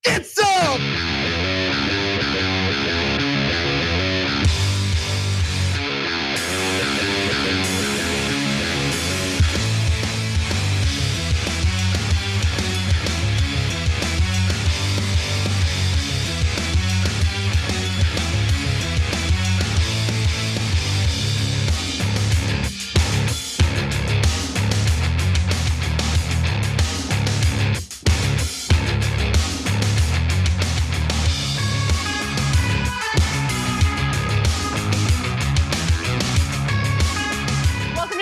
Get some!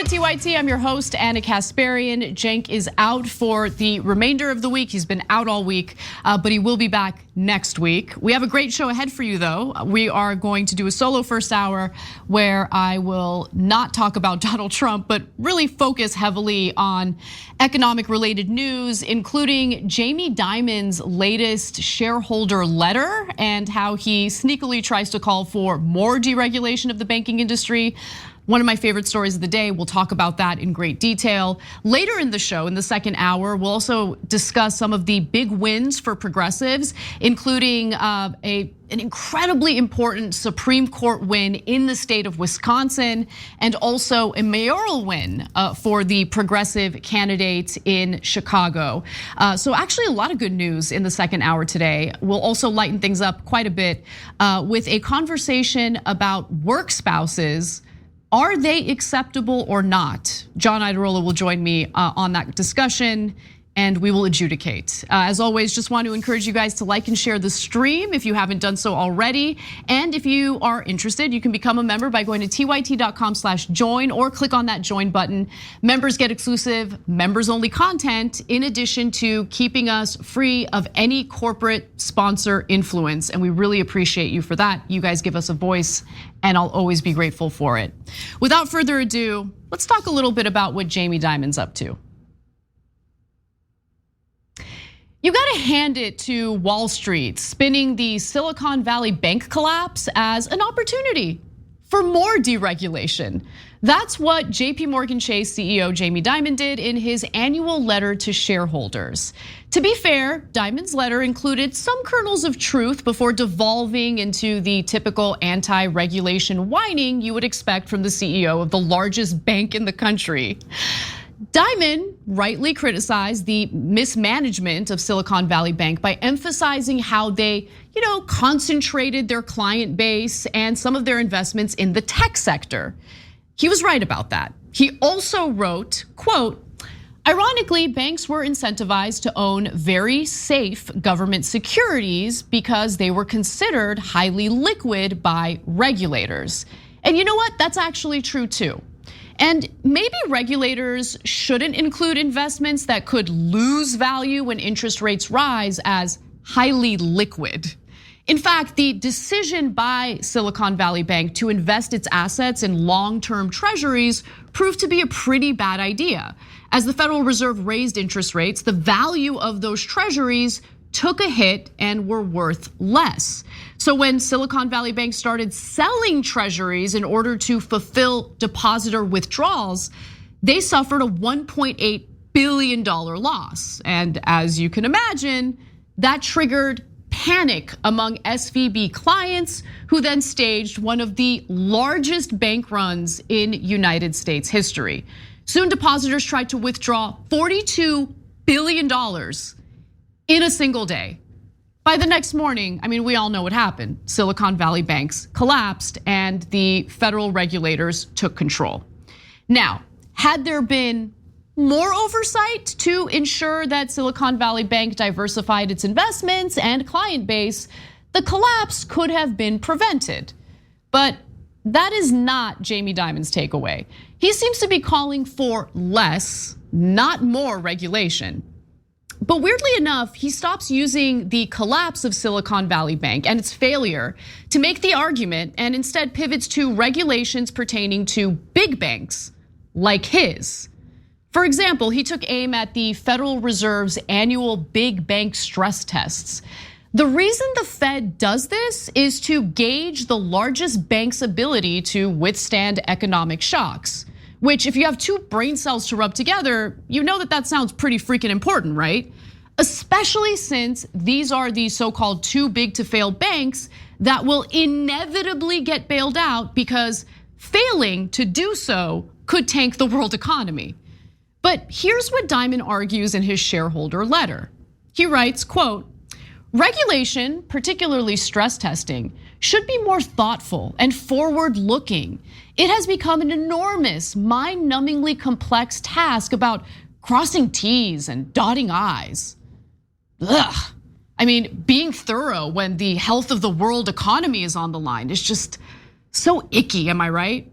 TYT, I'm your host, Anna Kasparian. Cenk is out for the remainder of the week. He's been out all week, but he will be back next week. We have a great show ahead for you, though. We are going to do a solo first hour where I will not talk about Donald Trump, but really focus heavily on economic related news, including Jamie Dimon's latest shareholder letter and how he sneakily tries to call for more deregulation of the banking industry. One of my favorite stories of the day. We'll talk about that in great detail. Later in the show, in the second hour, we'll also discuss some of the big wins for progressives, including an incredibly important Supreme Court win in the state of Wisconsin, and also a mayoral win for the progressive candidate in Chicago. So actually a lot of good news in the second hour today. We'll also lighten things up quite a bit with a conversation about work spouses. Are they acceptable or not? John Iadarola will join me on that discussion, and we will adjudicate. As always, just want to encourage you guys to like and share the stream if you haven't done so already. And if you are interested, you can become a member by going to tyt.com/join or click on that join button. Members get exclusive, members only content, in addition to keeping us free of any corporate sponsor influence. And we really appreciate you for that. You guys give us a voice, and I'll always be grateful for it. Without further ado, let's talk a little bit about what Jamie Dimon's up to. You gotta hand it to Wall Street, spinning the Silicon Valley Bank collapse as an opportunity for more deregulation. That's what JP Morgan Chase CEO Jamie Dimon did in his annual letter to shareholders. To be fair, Dimon's letter included some kernels of truth before devolving into the typical anti-regulation whining you would expect from the CEO of the largest bank in the country. Dimon rightly criticized the mismanagement of Silicon Valley Bank by emphasizing how they, concentrated their client base and some of their investments in the tech sector. He was right about that. He also wrote, quote, ironically, banks were incentivized to own very safe government securities because they were considered highly liquid by regulators. And you know what? That's actually true too. And maybe regulators shouldn't include investments that could lose value when interest rates rise as highly liquid. In fact, the decision by Silicon Valley Bank to invest its assets in long-term treasuries proved to be a pretty bad idea. As the Federal Reserve raised interest rates, the value of those treasuries took a hit and were worth less. So when Silicon Valley Bank started selling treasuries in order to fulfill depositor withdrawals, they suffered a $1.8 billion loss. And as you can imagine, that triggered panic among SVB clients, who then staged one of the largest bank runs in United States history. Soon depositors tried to withdraw $42 billion in a single day. By the next morning, we all know what happened. Silicon Valley banks collapsed and the federal regulators took control. Now, had there been more oversight to ensure that Silicon Valley Bank diversified its investments and client base, the collapse could have been prevented. But that is not Jamie Dimon's takeaway. He seems to be calling for less, not more regulation. But weirdly enough, he stops using the collapse of Silicon Valley Bank and its failure to make the argument, and instead pivots to regulations pertaining to big banks like his. For example, he took aim at the Federal Reserve's annual big bank stress tests. The reason the Fed does this is to gauge the largest bank's ability to withstand economic shocks. Which, if you have two brain cells to rub together, you know that sounds pretty freaking important, right? especially since these are the so-called too big to fail banks that will inevitably get bailed out because failing to do so could tank the world economy. But here's what Dimon argues in his shareholder letter. He writes, quote, "Regulation, particularly stress testing, should be more thoughtful and forward-looking. It has become an enormous, mind-numbingly complex task about crossing T's and dotting I's." Ugh. I mean, being thorough when the health of the world economy is on the line is just so icky, am I right?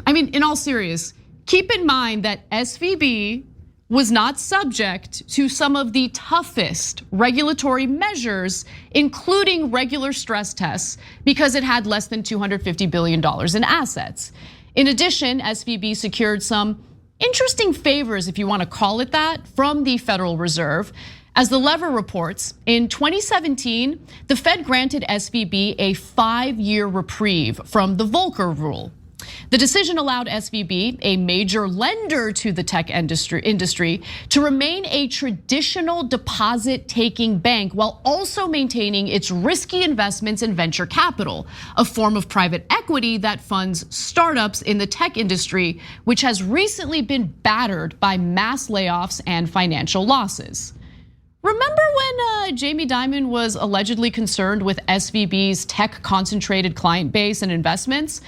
I mean, in all seriousness, keep in mind that SVB was not subject to some of the toughest regulatory measures, including regular stress tests, because it had less than $250 billion in assets. In addition, SVB secured some interesting favors, if you want to call it that, from the Federal Reserve. As the Lever reports, in 2017, the Fed granted SVB a 5-year reprieve from the Volcker rule. The decision allowed SVB, a major lender to the tech industry, to remain a traditional deposit-taking bank while also maintaining its risky investments in venture capital, a form of private equity that funds startups in the tech industry, which has recently been battered by mass layoffs and financial losses. Remember when Jamie Dimon was allegedly concerned with SVB's tech-concentrated client base and investments?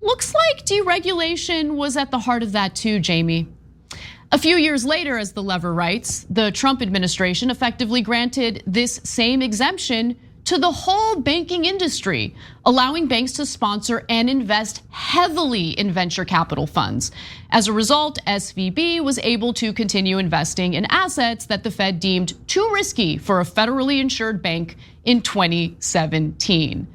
Looks like deregulation was at the heart of that too, Jamie. A few years later, as the Lever writes, the Trump administration effectively granted this same exemption to the whole banking industry, allowing banks to sponsor and invest heavily in venture capital funds. As a result, SVB was able to continue investing in assets that the Fed deemed too risky for a federally insured bank in 2017.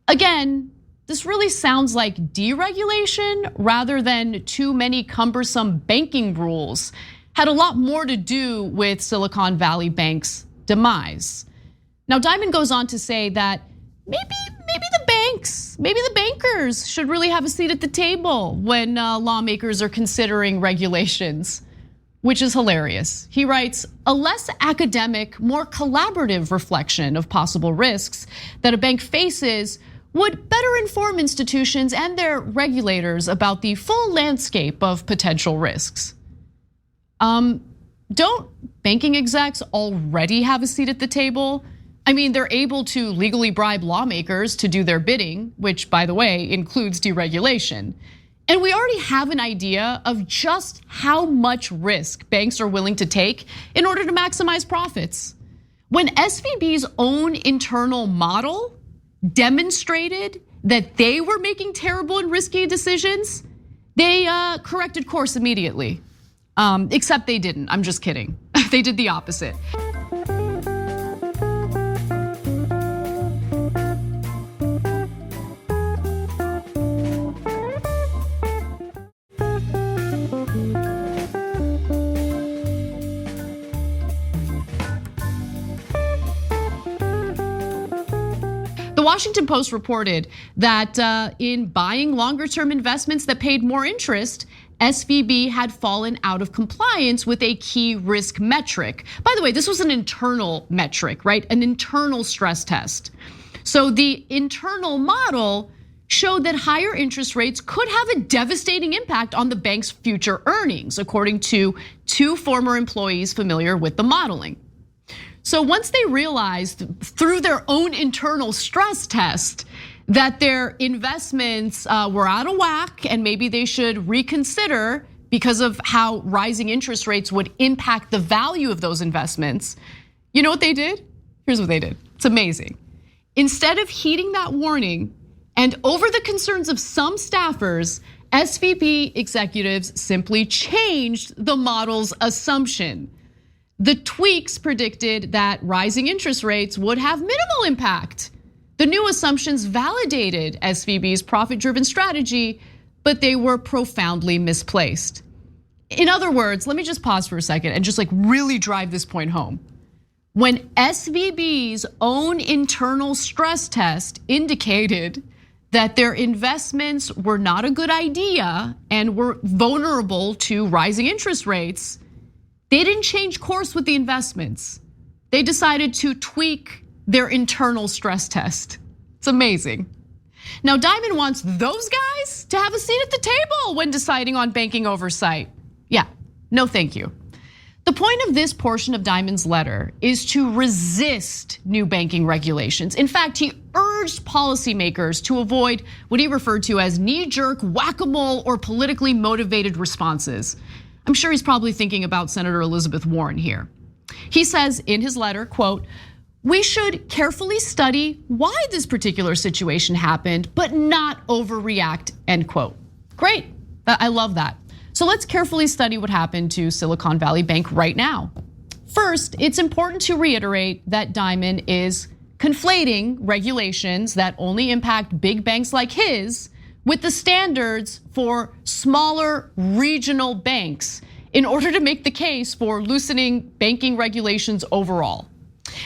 Again, this really sounds like deregulation rather than too many cumbersome banking rules. Had a lot more to do with Silicon Valley Bank's demise. Now, Dimon goes on to say that maybe the banks, maybe the bankers should really have a seat at the table when lawmakers are considering regulations, which is hilarious. He writes, "A less academic, more collaborative reflection of possible risks that a bank faces would better inform institutions and their regulators about the full landscape of potential risks." Don't banking execs already have a seat at the table? I mean, they're able to legally bribe lawmakers to do their bidding, which, by the way, includes deregulation. And we already have an idea of just how much risk banks are willing to take in order to maximize profits. When SVB's own internal model demonstrated that they were making terrible and risky decisions, they corrected course immediately. Except they didn't, I'm just kidding. They did the opposite. The Washington Post reported that in buying longer-term investments that paid more interest, SVB had fallen out of compliance with a key risk metric. By the way, this was an internal metric, right? An internal stress test. So the internal model showed that higher interest rates could have a devastating impact on the bank's future earnings, according to 2 former employees familiar with the modeling. So once they realized through their own internal stress test that their investments were out of whack and maybe they should reconsider because of how rising interest rates would impact the value of those investments, you know what they did? Here's what they did. It's amazing. Instead of heeding that warning and over the concerns of some staffers, SVB executives simply changed the model's assumption. The tweaks predicted that rising interest rates would have minimal impact. The new assumptions validated SVB's profit-driven strategy, but they were profoundly misplaced. In other words, let me just pause for a second and just really drive this point home. When SVB's own internal stress test indicated that their investments were not a good idea and were vulnerable to rising interest rates, they didn't change course with the investments. they decided to tweak their internal stress test. It's amazing. Now, Dimon wants those guys to have a seat at the table when deciding on banking oversight. Yeah, no thank you. The point of this portion of Dimon's letter is to resist new banking regulations. In fact, he urged policymakers to avoid what he referred to as knee-jerk, whack-a-mole, or politically motivated responses. I'm sure he's probably thinking about Senator Elizabeth Warren here. He says in his letter, quote, "We should carefully study why this particular situation happened, but not overreact," end quote. Great, I love that. So let's carefully study what happened to Silicon Valley Bank right now. First, it's important to reiterate that Dimon is conflating regulations that only impact big banks like his with the standards for smaller regional banks in order to make the case for loosening banking regulations overall.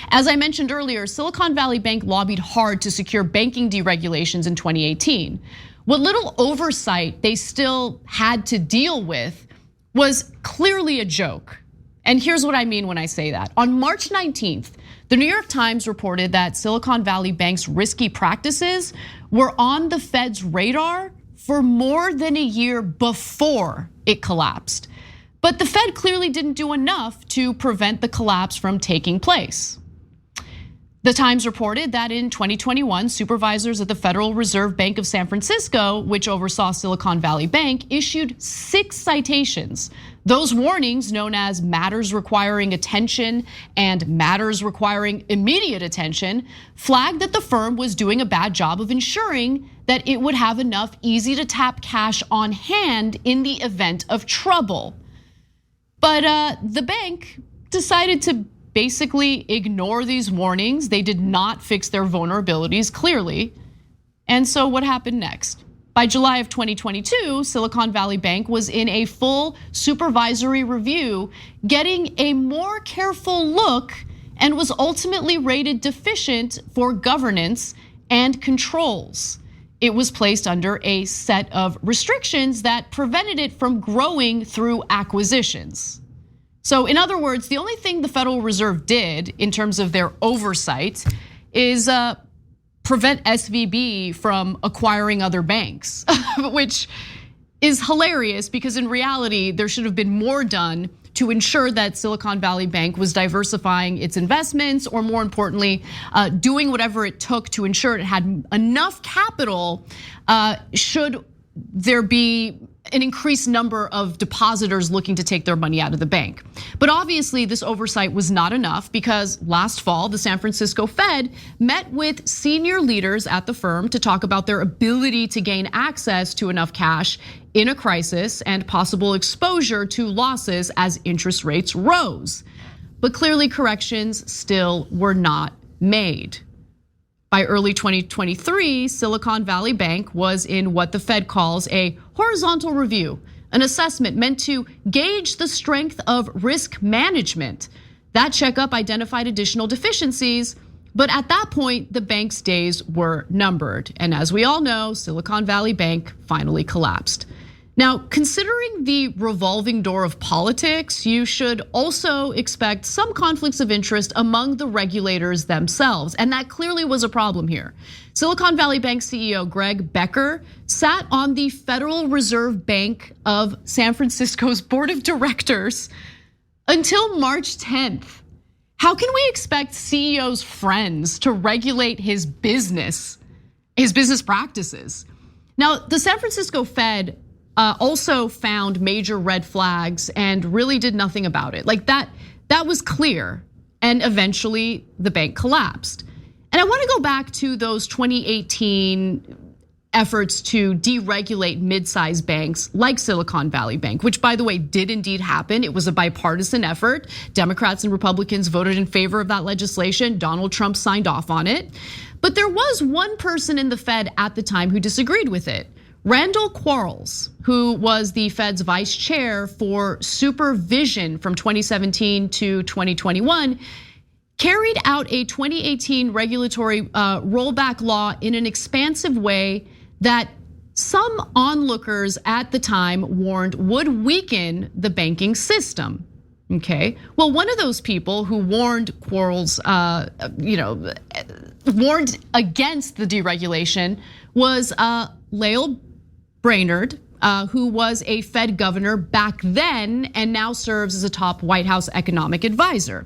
As I mentioned earlier, Silicon Valley Bank lobbied hard to secure banking deregulations in 2018. What little oversight they still had to deal with was clearly a joke. And here's what I mean when I say that. On March 19th, the New York Times reported that Silicon Valley Bank's risky practices were on the Fed's radar for more than a year before it collapsed. But the Fed clearly didn't do enough to prevent the collapse from taking place. The Times reported that in 2021, supervisors at the Federal Reserve Bank of San Francisco, which oversaw Silicon Valley Bank, issued 6 citations. Those warnings, known as matters requiring attention and matters requiring immediate attention, flagged that the firm was doing a bad job of ensuring that it would have enough easy to tap cash on hand in the event of trouble. But the bank decided to basically ignore these warnings. They did not fix their vulnerabilities clearly. And so what happened next? By July of 2022, Silicon Valley Bank was in a full supervisory review, getting a more careful look, and was ultimately rated deficient for governance and controls. It was placed under a set of restrictions that prevented it from growing through acquisitions. So in other words, the only thing the Federal Reserve did in terms of their oversight is prevent SVB from acquiring other banks, which is hilarious because in reality, there should have been more done to ensure that Silicon Valley Bank was diversifying its investments, or more importantly, doing whatever it took to ensure it had enough capital should there be an increased number of depositors looking to take their money out of the bank. But obviously this oversight was not enough because last fall, the San Francisco Fed met with senior leaders at the firm to talk about their ability to gain access to enough cash in a crisis and possible exposure to losses as interest rates rose. But clearly corrections still were not made. By early 2023, Silicon Valley Bank was in what the Fed calls a horizontal review, an assessment meant to gauge the strength of risk management. That checkup identified additional deficiencies, but at that point, the bank's days were numbered. And as we all know, Silicon Valley Bank finally collapsed. Now, considering the revolving door of politics, you should also expect some conflicts of interest among the regulators themselves, and that clearly was a problem here. Silicon Valley Bank CEO Greg Becker sat on the Federal Reserve Bank of San Francisco's board of directors until March 10th. How can we expect CEO's friends to regulate his business practices? Now, the San Francisco Fed also found major red flags and really did nothing about it. Like that was clear, and eventually the bank collapsed. And I want to go back to those 2018 efforts to deregulate mid-sized banks like Silicon Valley Bank, which by the way did indeed happen. It was a bipartisan effort. Democrats and Republicans voted in favor of that legislation. Donald Trump signed off on it. But there was one person in the Fed at the time who disagreed with it. Randall Quarles, who was the Fed's vice chair for supervision from 2017 to 2021, carried out a 2018 regulatory rollback law in an expansive way that some onlookers at the time warned would weaken the banking system. Okay, well, one of those people who warned Quarles, warned against the deregulation was Lael Brainerd, who was a Fed governor back then and now serves as a top White House economic advisor.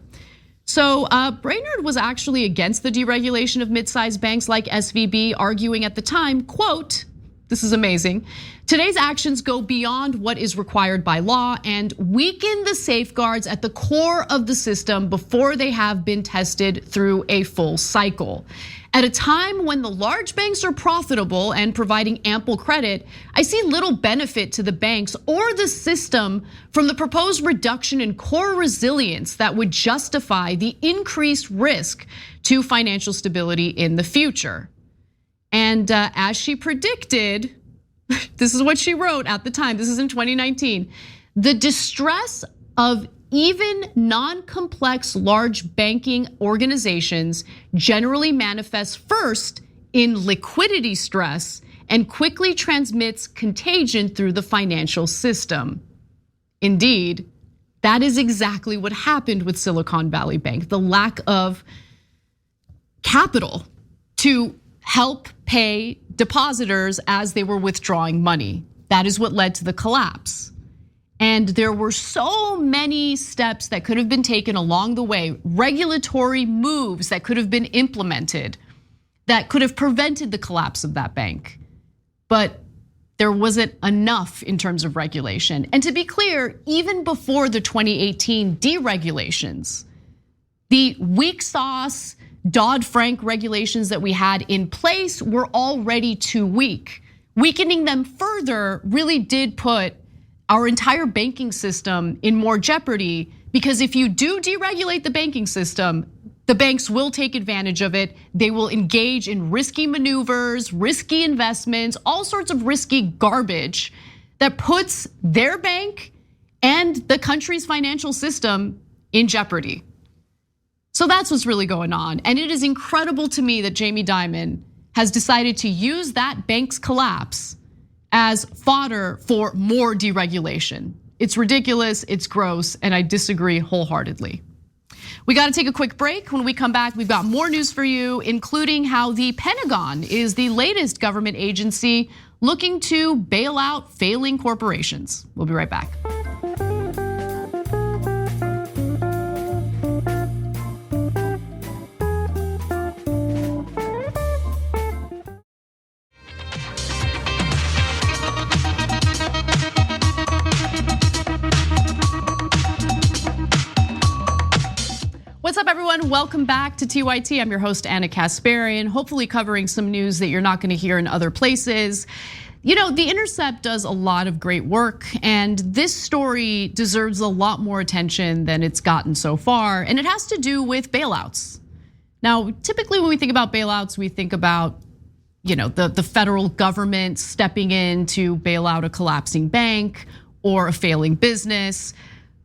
So Brainerd was actually against the deregulation of mid-sized banks like SVB, arguing at the time, quote, this is amazing, today's actions go beyond what is required by law and weaken the safeguards at the core of the system before they have been tested through a full cycle. At a time when the large banks are profitable and providing ample credit, I see little benefit to the banks or the system from the proposed reduction in core resilience that would justify the increased risk to financial stability in the future. And as she predicted, this is what she wrote at the time, this is in 2019, the distress of even non-complex large banking organizations generally manifests first in liquidity stress and quickly transmits contagion through the financial system. Indeed, that is exactly what happened with Silicon Valley Bank, the lack of capital to help pay depositors as they were withdrawing money. That is what led to the collapse. And there were so many steps that could have been taken along the way, regulatory moves that could have been implemented that could have prevented the collapse of that bank. But there wasn't enough in terms of regulation. And to be clear, even before the 2018 deregulations, the weak sauce Dodd-Frank regulations that we had in place were already too weak. Weakening them further really did put our entire banking system in more jeopardy, because if you do deregulate the banking system, the banks will take advantage of it. They will engage in risky maneuvers, risky investments, all sorts of risky garbage that puts their bank and the country's financial system in jeopardy. So that's what's really going on. And it is incredible to me that Jamie Dimon has decided to use that bank's collapse as fodder for more deregulation. It's ridiculous, it's gross, and I disagree wholeheartedly. We gotta take a quick break. When we come back, we've got more news for you, including how the Pentagon is the latest government agency looking to bail out failing corporations. We'll be right back. What's up, everyone? Welcome back to TYT. I'm your host, Anna Kasparian, hopefully covering some news that you're not gonna hear in other places. You know, The Intercept does a lot of great work, and this story deserves a lot more attention than it's gotten so far, and it has to do with bailouts. Now, typically when we think about bailouts, we think about the federal government stepping in to bail out a collapsing bank or a failing business.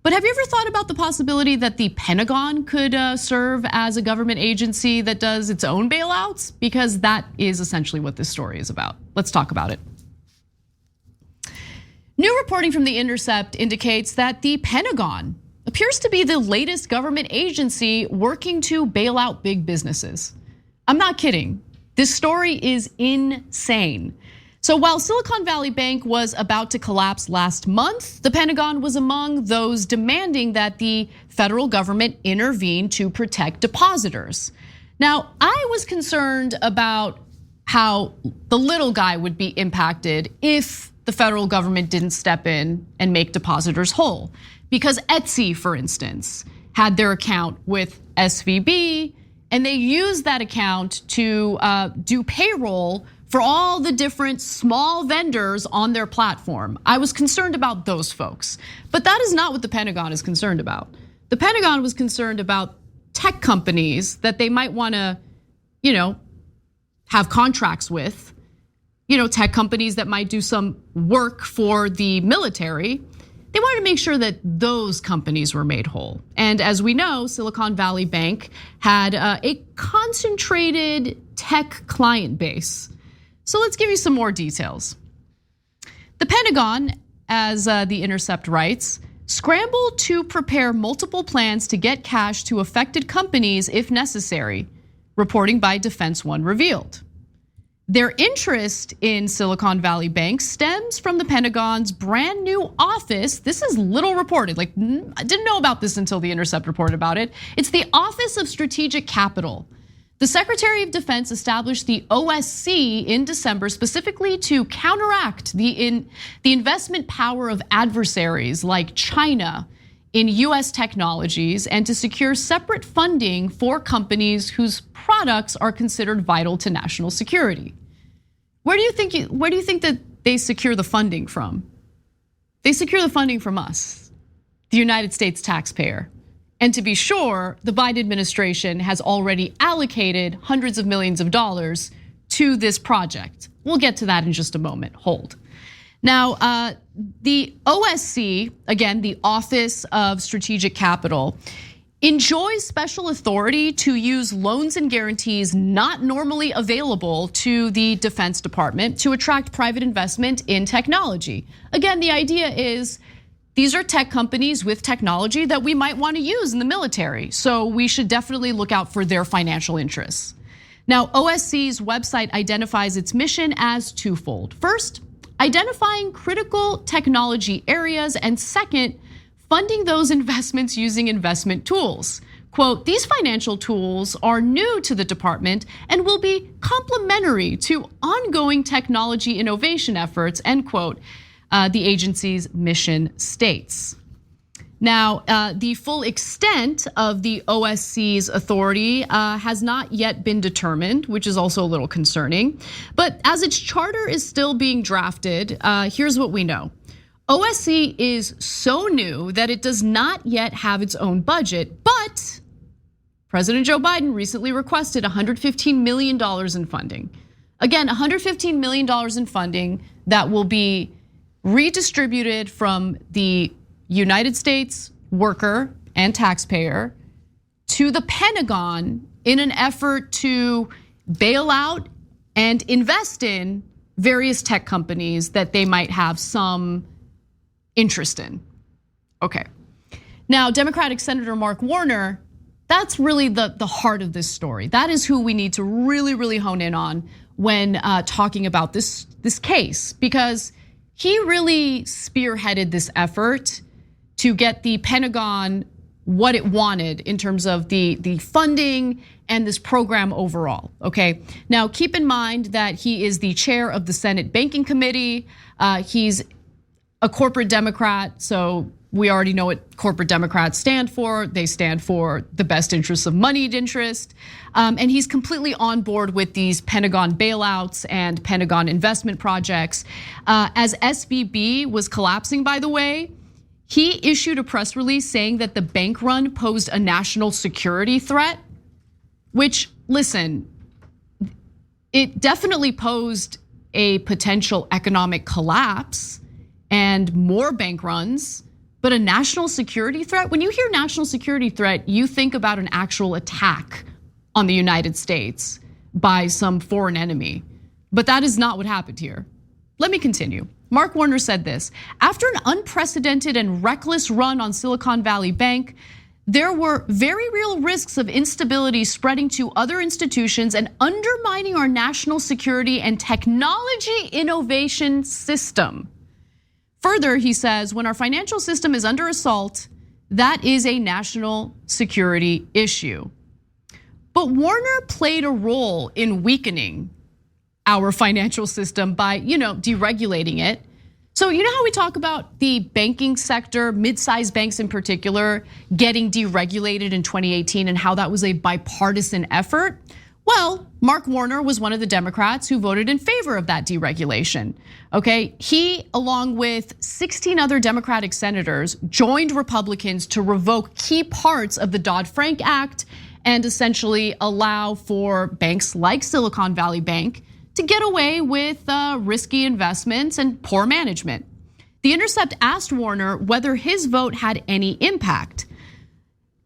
But have you ever thought about the possibility that the Pentagon could serve as a government agency that does its own bailouts? Because that is essentially what this story is about. Let's talk about it. New reporting from The Intercept indicates that the Pentagon appears to be the latest government agency working to bail out big businesses. I'm not kidding. This story is insane. So while Silicon Valley Bank was about to collapse last month, the Pentagon was among those demanding that the federal government intervene to protect depositors. Now, I was concerned about how the little guy would be impacted if the federal government didn't step in and make depositors whole. Because Etsy, for instance, had their account with SVB, and they used that account to do payroll for all the different small vendors on their platform. I was concerned about those folks, but that is not what the Pentagon is concerned about. The Pentagon was concerned about tech companies that they might wanna, have contracts with, tech companies that might do some work for the military. They wanted to make sure that those companies were made whole. And as we know, Silicon Valley Bank had a concentrated tech client base. So let's give you some more details. The Pentagon, as The Intercept writes, scramble to prepare multiple plans to get cash to affected companies if necessary, reporting by Defense One revealed. Their interest in Silicon Valley Bank stems from the Pentagon's brand new office. This is little reported, like I didn't know about this until The Intercept reported about it. It's the Office of Strategic Capital. The Secretary of Defense established the OSC in December specifically to counteract the investment power of adversaries like China in US technologies and to secure separate funding for companies whose products are considered vital to national security. Where do you think that they secure the funding from? They secure the funding from us, the United States taxpayer. And to be sure, the Biden administration has already allocated hundreds of millions of dollars to this project. We'll get to that in just a moment. Hold. Now, the OSC, again, the Office of Strategic Capital, enjoys special authority to use loans and guarantees not normally available to the Defense Department to attract private investment in technology. Again, the idea is these are tech companies with technology that we might want to use in the military, so we should definitely look out for their financial interests. Now, OSC's website identifies its mission as twofold. First, identifying critical technology areas, and second, funding those investments using investment tools. Quote, these financial tools are new to the department and will be complementary to ongoing technology innovation efforts, end quote, the agency's mission states. Now, the full extent of the OSC's authority has not yet been determined, which is also a little concerning. But as its charter is still being drafted, here's what we know. OSC is so new that it does not yet have its own budget, but President Joe Biden recently requested $115 million in funding. Again, $115 million in funding that will be redistributed from the United States worker and taxpayer to the Pentagon in an effort to bail out and invest in various tech companies that they might have some interest in. Okay. Now, Democratic Senator Mark Warner, that's really the heart of this story. That is who we need to really hone in on when talking about this case, because he really spearheaded this effort to get the Pentagon what it wanted in terms of the funding and this program overall, okay? Now, keep in mind that he is the chair of the Senate Banking Committee. He's a corporate Democrat, so we already know what corporate Democrats stand for. They stand for the best interests of moneyed interest. And he's completely on board with these Pentagon bailouts and Pentagon investment projects. As SVB was collapsing, by the way, he issued a press release saying that the bank run posed a national security threat, which, listen, it definitely posed a potential economic collapse and more bank runs, but a national security threat? When you hear national security threat, you think about an actual attack on the United States by some foreign enemy, but that is not what happened here. Let me continue. Mark Warner said this: after an unprecedented and reckless run on Silicon Valley Bank, there were very real risks of instability spreading to other institutions and undermining our national security and technology innovation system. Further, he says, when our financial system is under assault, that is a national security issue. But Warner played a role in weakening our financial system by, deregulating it. So you know how we talk about the banking sector, mid-sized banks in particular, getting deregulated in 2018 and how that was a bipartisan effort? Well, Mark Warner was one of the Democrats who voted in favor of that deregulation, okay? He, along with 16 other Democratic senators, joined Republicans to revoke key parts of the Dodd-Frank Act and essentially allow for banks like Silicon Valley Bank to get away with risky investments and poor management. The Intercept asked Warner whether his vote had any impact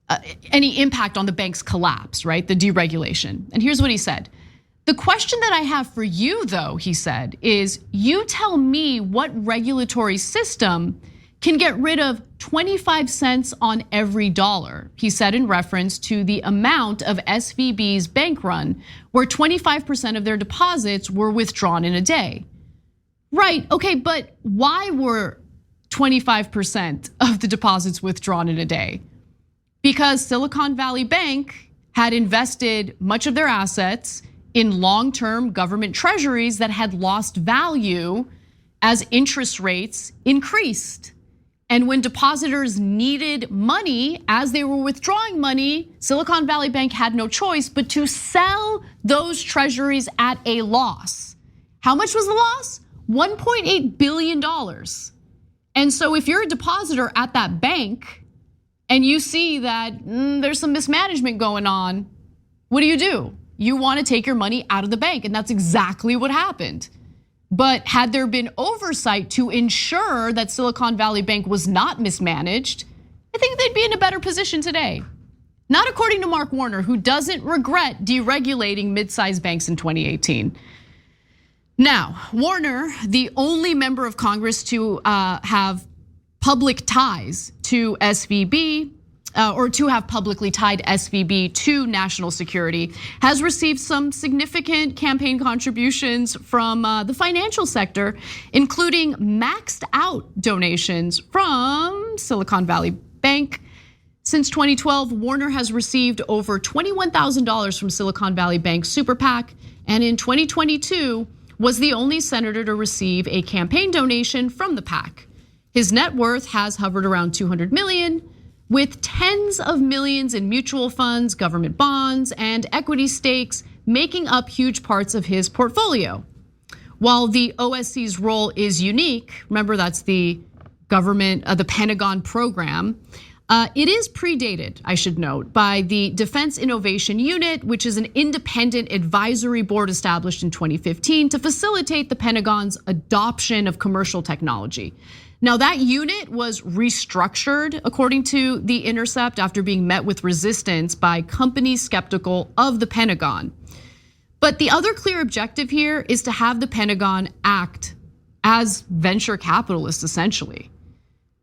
on the bank's collapse, right? The deregulation. And here's what he said: the question that I have for you, though, he said, is you tell me what regulatory system can get rid of 25 cents on every dollar, he said in reference to the amount of SVB's bank run, where 25% of their deposits were withdrawn in a day. Right, okay, but why were 25% of the deposits withdrawn in a day? Because Silicon Valley Bank had invested much of their assets in long-term government treasuries that had lost value as interest rates increased. And when depositors needed money as they were withdrawing money, Silicon Valley Bank had no choice but to sell those treasuries at a loss. How much was the loss? $1.8 billion. And so if you're a depositor at that bank and you see that there's some mismanagement going on, what do? You want to take your money out of the bank, and that's exactly what happened. But had there been oversight to ensure that Silicon Valley Bank was not mismanaged, I think they'd be in a better position today. Not according to Mark Warner, who doesn't regret deregulating mid-sized banks in 2018. Now, Warner, the only member of Congress to have public ties to SVB, or to have publicly tied SVB to national security, has received some significant campaign contributions from the financial sector, including maxed out donations from Silicon Valley Bank. Since 2012, Warner has received over $21,000 from Silicon Valley Bank Super PAC, and in 2022 was the only senator to receive a campaign donation from the PAC. His net worth has hovered around 200 million, with tens of millions in mutual funds, government bonds, and equity stakes making up huge parts of his portfolio. While the OSC's role is unique, remember that's the government, the Pentagon program, it is predated, I should note, by the Defense Innovation Unit, which is an independent advisory board established in 2015 to facilitate the Pentagon's adoption of commercial technology. Now that unit was restructured, according to The Intercept, after being met with resistance by companies skeptical of the Pentagon. But the other clear objective here is to have the Pentagon act as venture capitalists, essentially.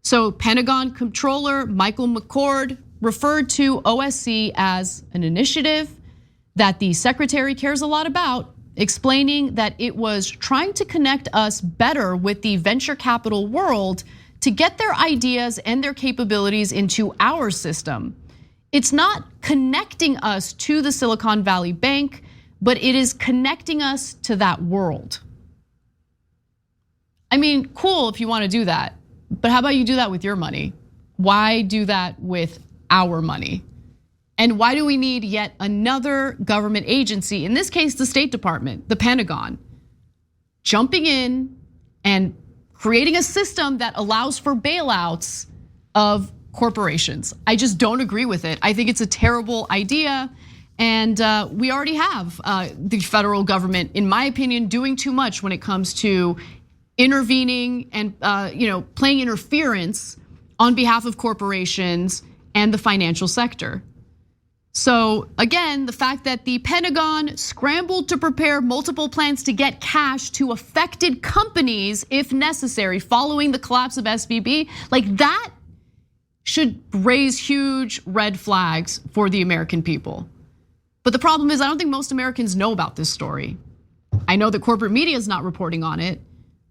So Pentagon Comptroller Michael McCord referred to OSC as an initiative that the secretary cares a lot about, explaining that it was trying to connect us better with the venture capital world to get their ideas and their capabilities into our system. It's not connecting us to the Silicon Valley Bank, but it is connecting us to that world. I mean, cool if you want to do that, but how about you do that with your money? Why do that with our money? And why do we need yet another government agency, in this case, the State Department, the Pentagon, jumping in and creating a system that allows for bailouts of corporations? I just don't agree with it. I think it's a terrible idea. And we already have the federal government, in my opinion, doing too much when it comes to intervening and playing interference on behalf of corporations and the financial sector. So again, the fact that the Pentagon scrambled to prepare multiple plans to get cash to affected companies if necessary following the collapse of SVB, like that should raise huge red flags for the American people. But the problem is I don't think most Americans know about this story. I know that corporate media is not reporting on it.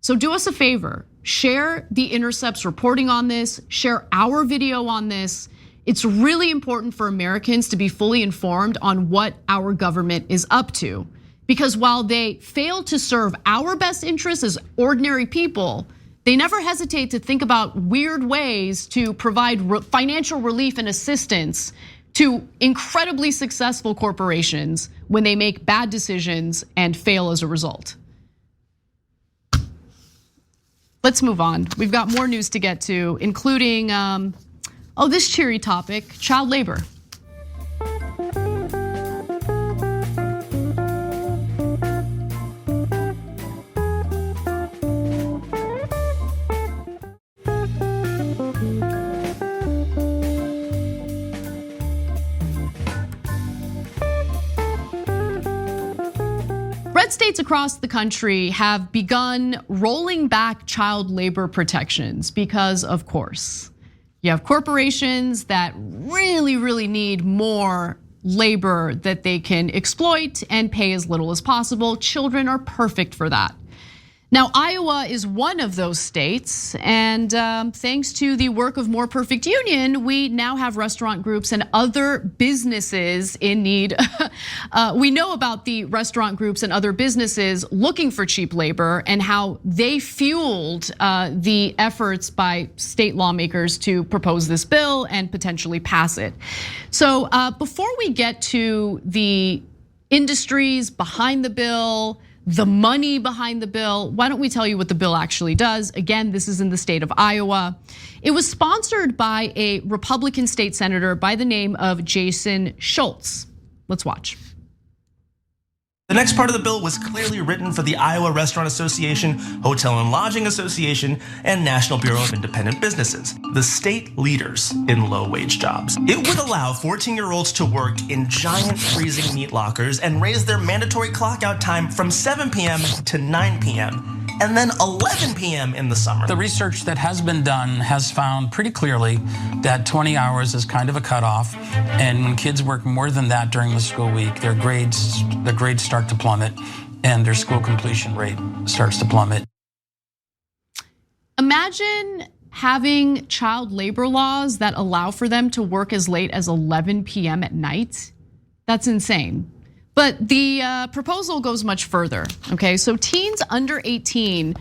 So do us a favor, share The Intercept's reporting on this, share our video on this. It's really important for Americans to be fully informed on what our government is up to. Because while they fail to serve our best interests as ordinary people, they never hesitate to think about weird ways to provide financial relief and assistance to incredibly successful corporations when they make bad decisions and fail as a result. Let's move on. We've got more news to get to, including this cheery topic, child labor. red states across the country have begun rolling back child labor protections because, of course, you have corporations that really need more labor that they can exploit and pay as little as possible. Children are perfect for that. Now, Iowa is one of those states, and thanks to the work of More Perfect Union, we now have restaurant groups and other businesses in need. We know about the restaurant groups and other businesses looking for cheap labor and how they fueled the efforts by state lawmakers to propose this bill and potentially pass it. So before we get to the industries behind the bill, the money behind the bill, why don't we tell you what the bill actually does? Again, this is in the state of Iowa. It was sponsored by a Republican state senator by the name of Jason Schultz. Let's watch. The next part of the bill was clearly written for the Iowa Restaurant Association, Hotel and Lodging Association, and National Bureau of Independent Businesses, the state leaders in low-wage jobs. It would allow 14-year-olds to work in giant freezing meat lockers and raise their mandatory clock-out time from 7 p.m. to 9 p.m. and then 11 p.m. in the summer. The research that has been done has found pretty clearly that 20 hours is kind of a cutoff, and when kids work more than that during the school week, their grades start to plummet, and their school completion rate starts to plummet. Imagine having child labor laws that allow for them to work as late as 11 p.m. at night. That's insane. But the proposal goes much further, okay? So teens under 18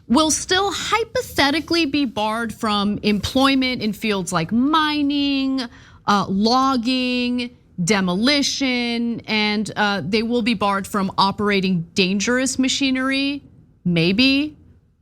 will still hypothetically be barred from employment in fields like mining, logging, demolition, and they will be barred from operating dangerous machinery, maybe.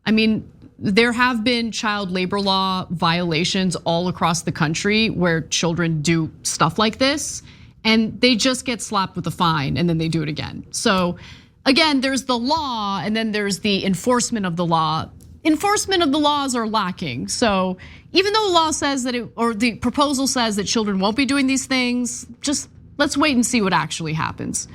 I mean, there have been child labor law violations all across the country where children do stuff like this, and they just get slapped with a fine and then they do it again. So again, there's the law and then there's the enforcement of the law. Enforcement of the laws are lacking. So even though the law says that or the proposal says that children won't be doing these things, just let's wait and see what actually happens.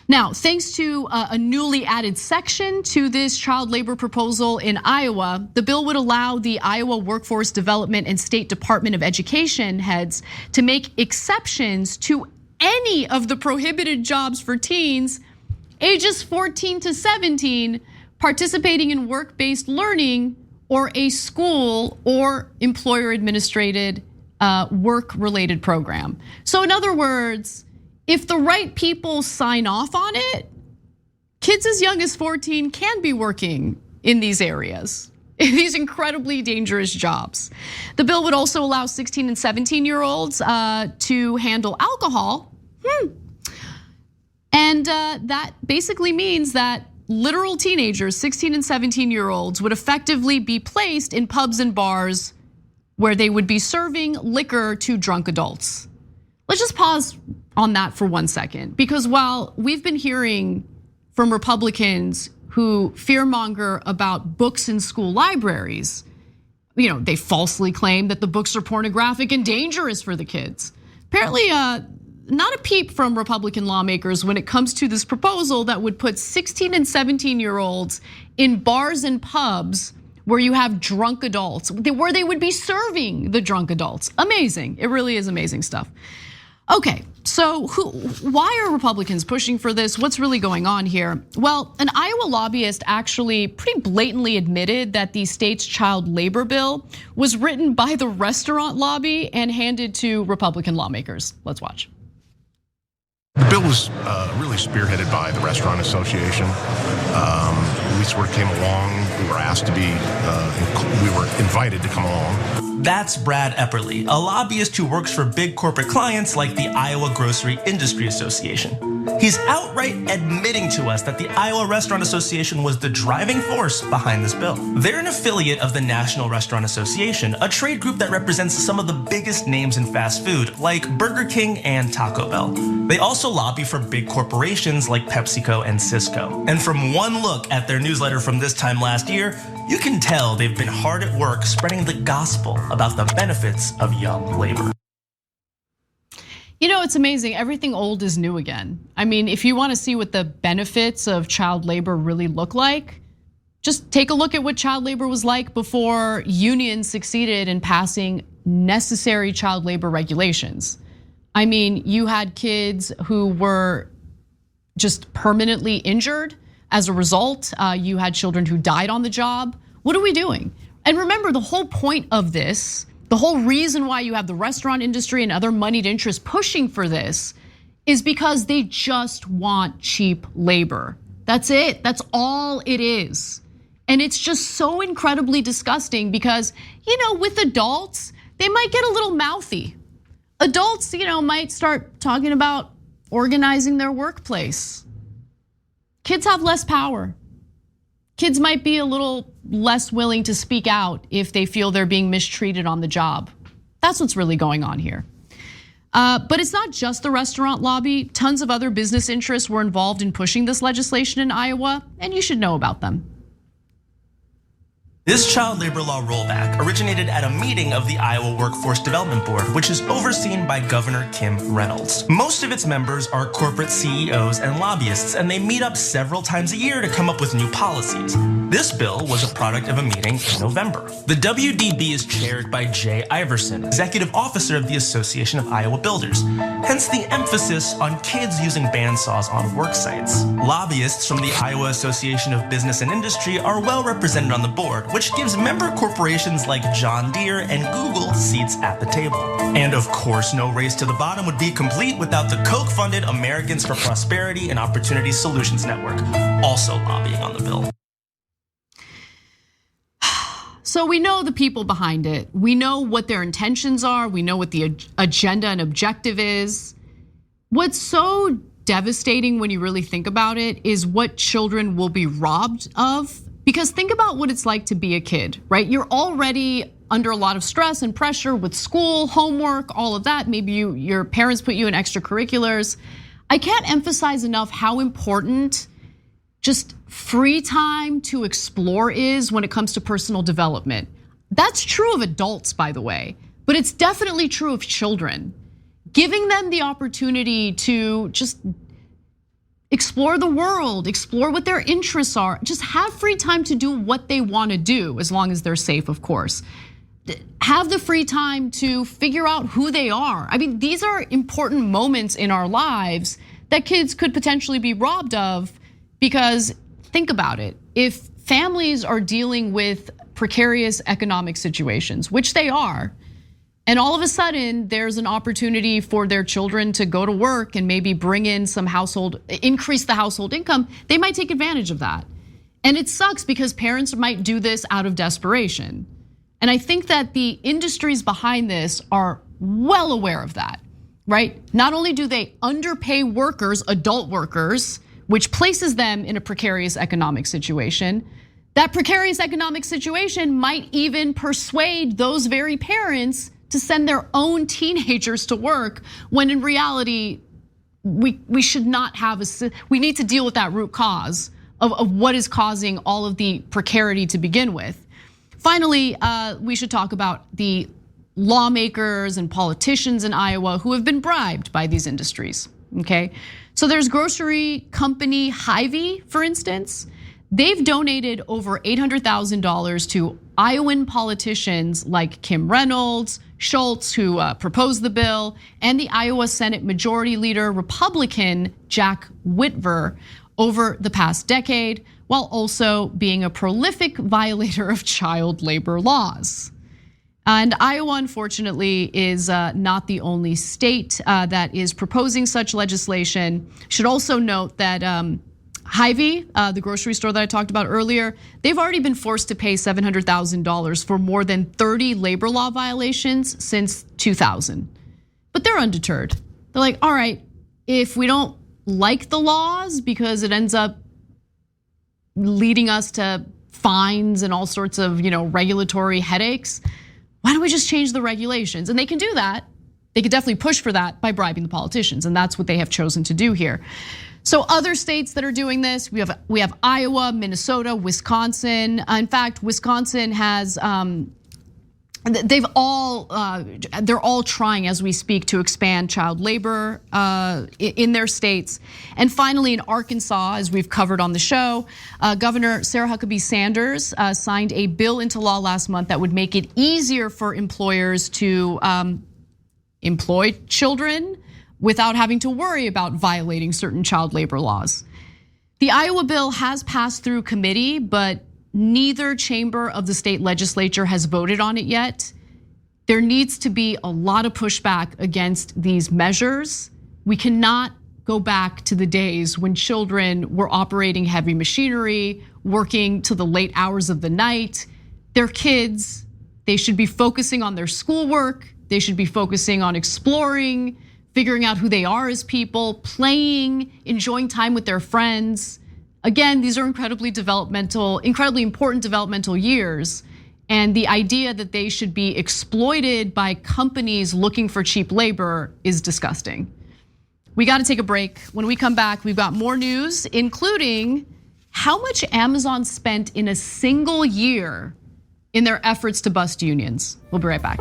Now, thanks to a newly added section to this child labor proposal in Iowa, the bill would allow the Iowa Workforce Development and State Department of Education heads to make exceptions to any of the prohibited jobs for teens ages 14 to 17 participating in work-based learning or a school or employer-administrated work-related program. So in other words, if the right people sign off on it, kids as young as 14 can be working in these areas, in these incredibly dangerous jobs. The bill would also allow 16 and 17-year-olds to handle alcohol. And that basically means that literal teenagers, 16 and 17-year-olds, would effectively be placed in pubs and bars where they would be serving liquor to drunk adults. Let's just pause on that for 1 second, because while we've been hearing from Republicans who fearmonger about books in school libraries, they falsely claim that the books are pornographic and dangerous for the kids. Apparently, not a peep from Republican lawmakers when it comes to this proposal that would put 16 and 17-year-olds in bars and pubs where you have drunk adults, where they would be serving the drunk adults. Amazing, it really is amazing stuff. Okay, so why are Republicans pushing for this? What's really going on here? Well, an Iowa lobbyist actually pretty blatantly admitted that the state's child labor bill was written by the restaurant lobby and handed to Republican lawmakers. Let's watch. The bill was really spearheaded by the Restaurant Association. We sort of came along. We were asked to be, we were invited to come along. That's Brad Epperly, a lobbyist who works for big corporate clients like the Iowa Grocery Industry Association. He's outright admitting to us that the Iowa Restaurant Association was the driving force behind this bill. They're an affiliate of the National Restaurant Association, a trade group that represents some of the biggest names in fast food, like Burger King and Taco Bell. They also lobby for big corporations like PepsiCo and Cisco. And from one look at their newsletter from this time last year, you can tell they've been hard at work spreading the gospel about the benefits of young labor. You know, it's amazing. Everything old is new again. I mean, if you want to see what the benefits of child labor really look like, just take a look at what child labor was like before unions succeeded in passing necessary child labor regulations. I mean, you had kids who were just permanently injured as a result. You had children who died on the job. What are we doing? And remember, the whole point of this, the whole reason why you have the restaurant industry and other moneyed interests pushing for this is because they just want cheap labor. That's it. That's all it is. And it's just so incredibly disgusting because, with adults, they might get a little mouthy. Adults, might start talking about organizing their workplace. Kids have less power. Kids might be a little less willing to speak out if they feel they're being mistreated on the job. That's what's really going on here. But it's not just the restaurant lobby. Tons of other business interests were involved in pushing this legislation in Iowa, and you should know about them. This child labor law rollback originated at a meeting of the Iowa Workforce Development Board, which is overseen by Governor Kim Reynolds. Most of its members are corporate CEOs and lobbyists, and they meet up several times a year to come up with new policies. This bill was a product of a meeting in November. The WDB is chaired by Jay Iverson, executive officer of the Association of Iowa Builders, hence the emphasis on kids using bandsaws on work sites. Lobbyists from the Iowa Association of Business and Industry are well represented on the board, which gives member corporations like John Deere and Google seats at the table. And of course, no race to the bottom would be complete without the Koch-funded Americans for Prosperity and Opportunity Solutions Network, also lobbying on the bill. So we know the people behind it. We know what their intentions are. We know what the agenda and objective is. What's so devastating when you really think about it is what children will be robbed of. Because think about what it's like to be a kid, right? You're already under a lot of stress and pressure with school, homework, all of that. Maybe your parents put you in extracurriculars. I can't emphasize enough how important just free time to explore is when it comes to personal development. That's true of adults, by the way, but it's definitely true of children. Giving them the opportunity to just explore the world, explore what their interests are, just have free time to do what they want to do, as long as they're safe, of course. Have the free time to figure out who they are. I mean, these are important moments in our lives that kids could potentially be robbed of, because think about it. If families are dealing with precarious economic situations, which they are, and all of a sudden there's an opportunity for their children to go to work and maybe bring in some increase the household income, they might take advantage of that. And it sucks because parents might do this out of desperation. And I think that the industries behind this are well aware of that, right? Not only do they underpay workers, adult workers, which places them in a precarious economic situation, that precarious economic situation might even persuade those very parents to send their own teenagers to work, when in reality, we should not have we need to deal with that root cause of what is causing all of the precarity to begin with. Finally, we should talk about the lawmakers and politicians in Iowa who have been bribed by these industries, okay? So there's grocery company Hy-Vee, for instance. They've donated over $800,000 to Iowan politicians like Kim Reynolds, Schultz, who proposed the bill, and the Iowa Senate Majority Leader, Republican Jack Whitver, over the past decade, while also being a prolific violator of child labor laws. And Iowa, unfortunately, is not the only state that is proposing such legislation. Should also note that Hy-Vee, the grocery store that I talked about earlier, they've already been forced to pay $700,000 for more than 30 labor law violations since 2000. But they're undeterred. They're like, all right, if we don't like the laws because it ends up leading us to fines and all sorts of regulatory headaches, why don't we just change the regulations? And they can do that. They could definitely push for that by bribing the politicians, and that's what they have chosen to do here. So other states that are doing this, we have Iowa, Minnesota, Wisconsin. In fact, Wisconsin has they're all trying as we speak to expand child labor in their states. And finally, in Arkansas, as we've covered on the show, Governor Sarah Huckabee Sanders signed a bill into law last month that would make it easier for employers to employ children without having to worry about violating certain child labor laws. The Iowa bill has passed through committee, but neither chamber of the state legislature has voted on it yet. There needs to be a lot of pushback against these measures. We cannot go back to the days when children were operating heavy machinery, working to the late hours of the night. They're kids. They should be focusing on their schoolwork. They should be focusing on exploring, figuring out who they are as people, playing, enjoying time with their friends. Again, these are incredibly important developmental years. And the idea that they should be exploited by companies looking for cheap labor is disgusting. We gotta take a break. When we come back, we've got more news, including how much Amazon spent in a single year in their efforts to bust unions. We'll be right back.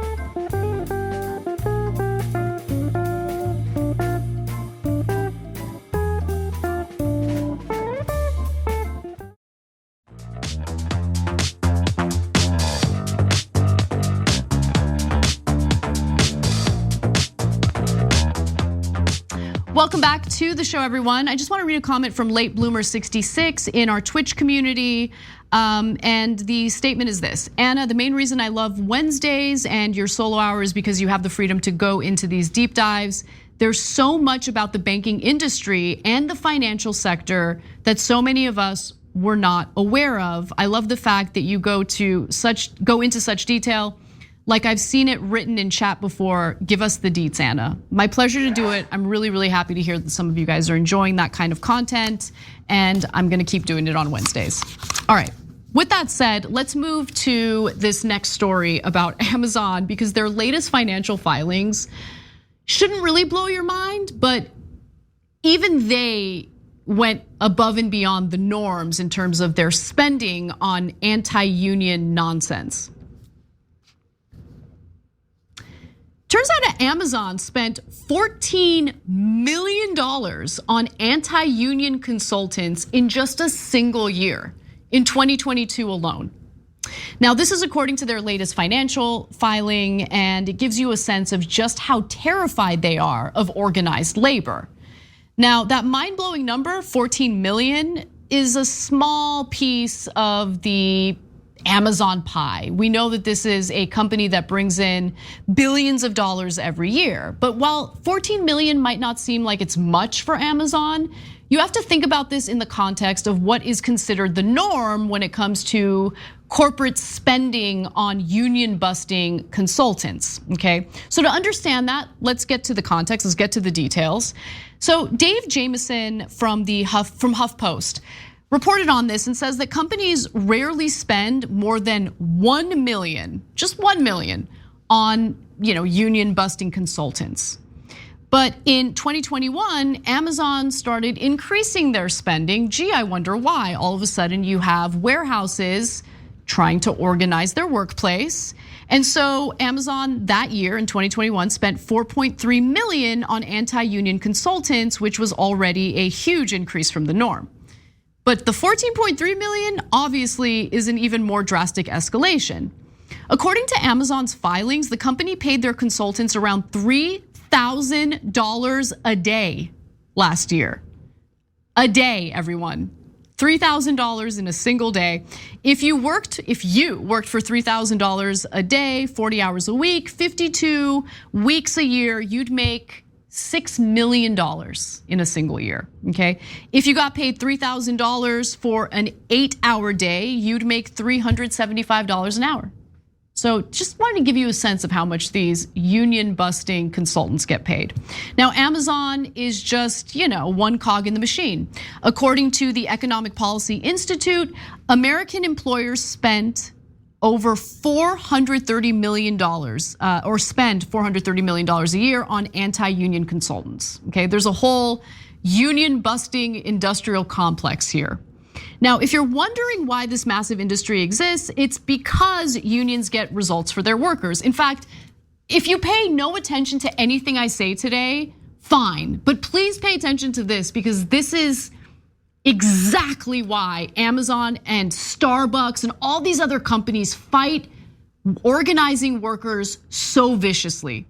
Welcome back to the show, everyone. I just want to read a comment from Late Bloomer 66 in our Twitch community. And the statement is this: Anna, the main reason I love Wednesdays and your solo hour is because you have the freedom to go into these deep dives. There's so much about the banking industry and the financial sector that so many of us were not aware of. I love the fact that you go into such detail. Like I've seen it written in chat before. Give us the deets, Anna. My pleasure to do it. I'm really, really happy to hear that some of you guys are enjoying that kind of content, and I'm gonna keep doing it on Wednesdays. All right, with that said, let's move to this next story about Amazon, because their latest financial filings shouldn't really blow your mind, but even they went above and beyond the norms in terms of their spending on anti-union nonsense. Turns out that Amazon spent $14 million on anti-union consultants in just a single year, in 2022 alone. Now, this is according to their latest financial filing, and it gives you a sense of just how terrified they are of organized labor. Now, that mind-blowing number, 14 million, is a small piece of the Amazon pie. We know that this is a company that brings in billions of dollars every year. But while 14 million might not seem like it's much for Amazon, you have to think about this in the context of what is considered the norm when it comes to corporate spending on union busting consultants, okay? So to understand that, let's get to the context, let's get to the details. So Dave Jamieson from HuffPost reported on this and says that companies rarely spend more than 1 million, just 1 million, on union busting consultants. But in 2021, Amazon started increasing their spending. Gee, I wonder why. All of a sudden you have warehouses trying to organize their workplace. And so Amazon that year in 2021 spent 4.3 million on anti-union consultants, which was already a huge increase from the norm. But the 14.3 million obviously is an even more drastic escalation. According to Amazon's filings, the company paid their consultants around $3,000 a day last year. A day, everyone. $3,000 in a single day. If you worked for $3,000 a day, 40 hours a week, 52 weeks a year, you'd make $6 million in a single year, okay? If you got paid $3,000 for an 8-hour day, you'd make $375 an hour. So just wanted to give you a sense of how much these union busting consultants get paid. Now, Amazon is just, one cog in the machine. According to the Economic Policy Institute, American employers spent over $430 million, or spend $430 million a year on anti-union consultants, okay? There's a whole union busting industrial complex here. Now, if you're wondering why this massive industry exists, it's because unions get results for their workers. In fact, if you pay no attention to anything I say today, fine, but please pay attention to this, because this is exactly why Amazon and Starbucks and all these other companies fight organizing workers so viciously.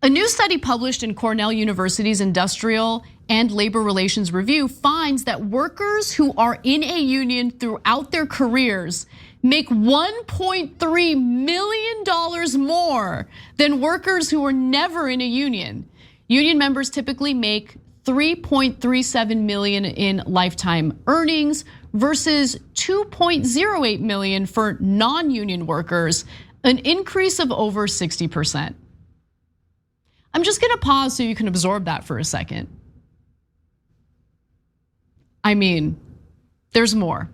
A new study published in Cornell University's Industrial and Labor Relations Review finds that workers who are in a union throughout their careers make $1.3 million more than workers who are never in a union. Union members typically make $3.37 million in lifetime earnings versus $2.08 million for non-union workers, an increase of over 60%. I'm just gonna pause so you can absorb that for a second. I mean, there's more.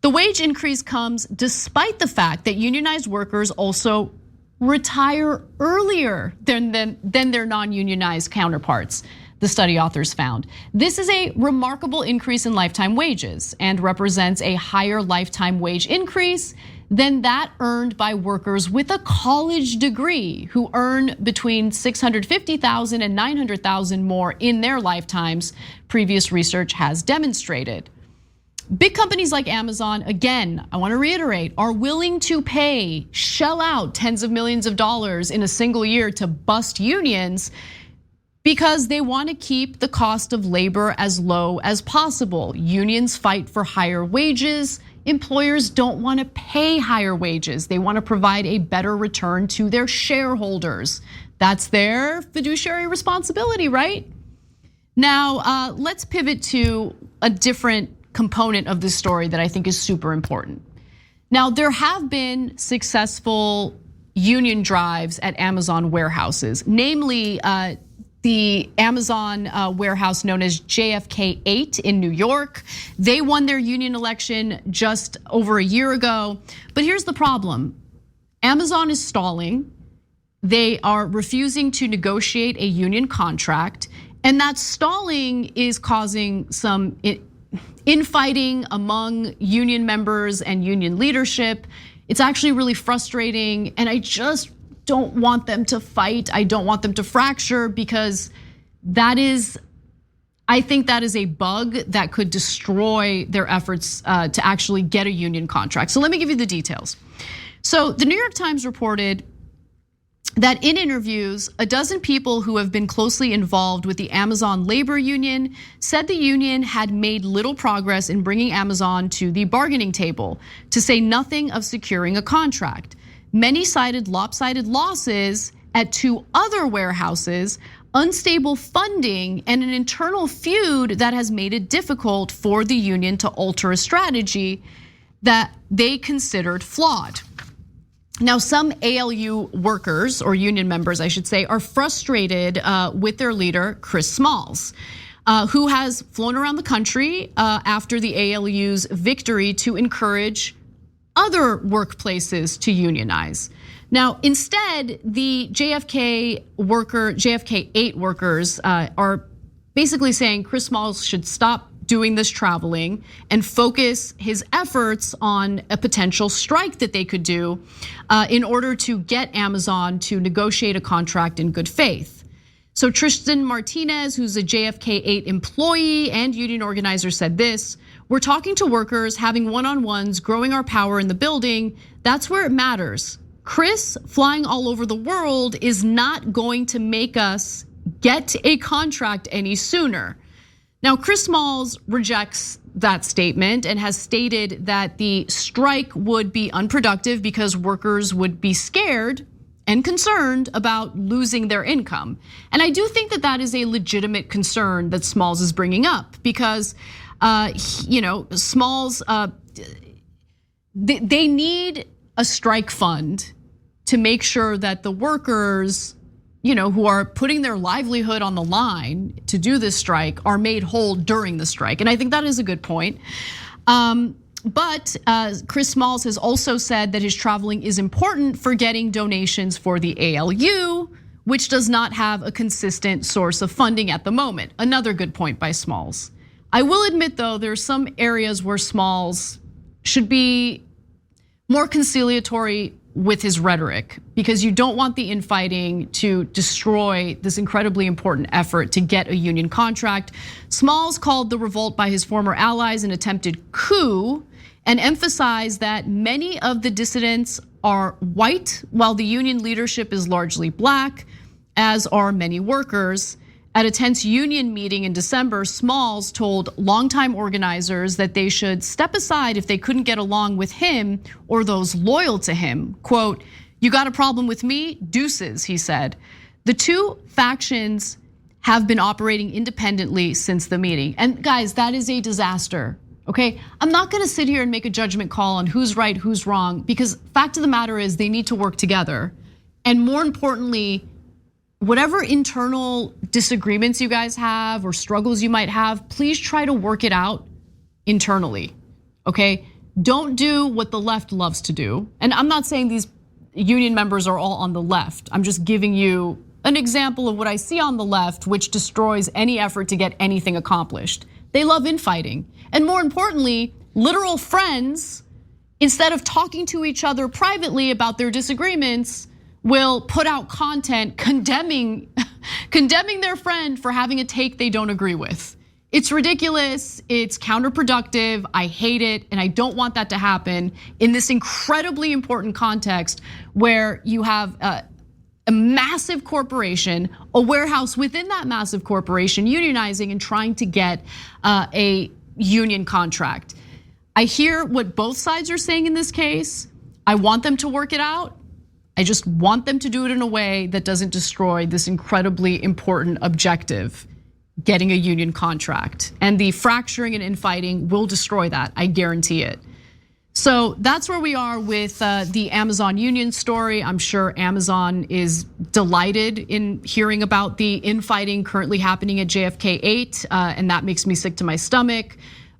The wage increase comes despite the fact that unionized workers also retire earlier than their non-unionized counterparts, the study authors found. This is a remarkable increase in lifetime wages and represents a higher lifetime wage increase than that earned by workers with a college degree who earn between $650,000 and $900,000 more in their lifetimes, previous research has demonstrated. Big companies like Amazon, again, I wanna reiterate, are willing to shell out tens of millions of dollars in a single year to bust unions because they wanna keep the cost of labor as low as possible. Unions fight for higher wages. Employers don't wanna pay higher wages. They wanna provide a better return to their shareholders. That's their fiduciary responsibility, right? Now, let's pivot to a different component of this story that I think is super important. Now, there have been successful union drives at Amazon warehouses, namely the Amazon warehouse known as JFK 8 in New York. They won their union election just over a year ago. But here's the problem. Amazon is stalling. They are refusing to negotiate a union contract. And that stalling is causing some infighting among union members and union leadership. It's actually really frustrating, and I just don't want them to fight. I don't want them to fracture, because I think that is a bug that could destroy their efforts to actually get a union contract. So let me give you the details. So the New York Times reported that in interviews, a dozen people who have been closely involved with the Amazon labor union said the union had made little progress in bringing Amazon to the bargaining table, to say nothing of securing a contract. Many cited lopsided losses at two other warehouses, unstable funding, and an internal feud that has made it difficult for the union to alter a strategy that they considered flawed. Now, some ALU workers, or union members, I should say, are frustrated with their leader, Chris Smalls, who has flown around the country after the ALU's victory to encourage other workplaces to unionize. Now, instead, the JFK 8 workers are basically saying Chris Smalls should stop doing this traveling and focus his efforts on a potential strike that they could do in order to get Amazon to negotiate a contract in good faith. So Tristan Martinez, who's a JFK 8 employee and union organizer, said this: "We're talking to workers, having one-on-ones, growing our power in the building. That's where it matters. Chris flying all over the world is not going to make us get a contract any sooner." Now, Chris Smalls rejects that statement and has stated that the strike would be unproductive because workers would be scared and concerned about losing their income. And I do think that that is a legitimate concern that Smalls is bringing up, because Smalls, they need a strike fund to make sure that the workers, who are putting their livelihood on the line to do this strike, are made whole during the strike. And I think that is a good point. But Chris Smalls has also said that his traveling is important for getting donations for the ALU, which does not have a consistent source of funding at the moment. Another good point by Smalls. I will admit, though, there's some areas where Smalls should be more conciliatory with his rhetoric, because you don't want the infighting to destroy this incredibly important effort to get a union contract. Smalls called the revolt by his former allies an attempted coup and emphasized that many of the dissidents are white, while the union leadership is largely black, as are many workers. At a tense union meeting in December, Smalls told longtime organizers that they should step aside if they couldn't get along with him or those loyal to him. Quote, "You got a problem with me? Deuces," he said. The two factions have been operating independently since the meeting. And guys, that is a disaster, okay? I'm not gonna sit here and make a judgment call on who's right, who's wrong, because fact of the matter is they need to work together. And more importantly, whatever internal disagreements you guys have or struggles you might have, please try to work it out internally, okay? Don't do what the left loves to do. And I'm not saying these union members are all on the left. I'm just giving you an example of what I see on the left, which destroys any effort to get anything accomplished. They love infighting. And more importantly, literal friends, instead of talking to each other privately about their disagreements, will put out content condemning their friend for having a take they don't agree with. It's ridiculous, it's counterproductive, I hate it, and I don't want that to happen in this incredibly important context where you have a massive corporation, a warehouse within that massive corporation unionizing and trying to get a union contract. I hear what both sides are saying in this case. I want them to work it out. I just want them to do it in a way that doesn't destroy this incredibly important objective, getting a union contract. And the fracturing and infighting will destroy that, I guarantee it. So that's where we are with the Amazon union story. I'm sure Amazon is delighted in hearing about the infighting currently happening at JFK 8, and that makes me sick to my stomach.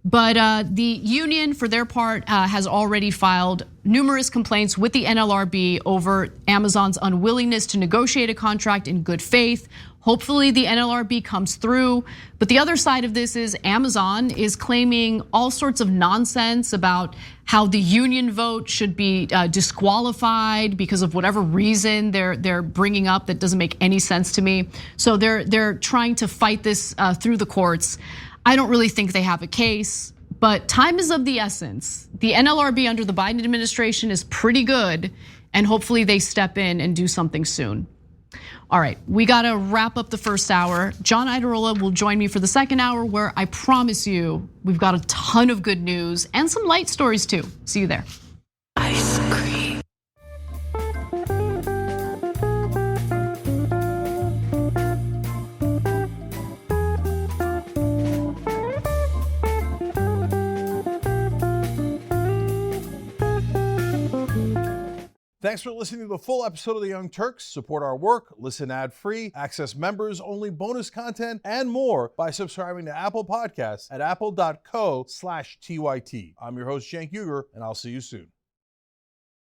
But the union, for their part, has already filed numerous complaints with the NLRB over Amazon's unwillingness to negotiate a contract in good faith. Hopefully the NLRB comes through. But the other side of this is Amazon is claiming all sorts of nonsense about how the union vote should be disqualified because of whatever reason they're bringing up that doesn't make any sense to me. So they're trying to fight this through the courts. I don't really think they have a case, but time is of the essence. The NLRB under the Biden administration is pretty good, and hopefully they step in and do something soon. All right, we gotta wrap up the first hour. John Iadarola will join me for the second hour, where I promise you, we've got a ton of good news and some light stories too. See you there. Ice cream. Thanks for listening to the full episode of The Young Turks. Support our work, listen ad-free, access members-only bonus content, and more by subscribing to Apple Podcasts at apple.co/TYT. I'm your host, Cenk Uygur, and I'll see you soon.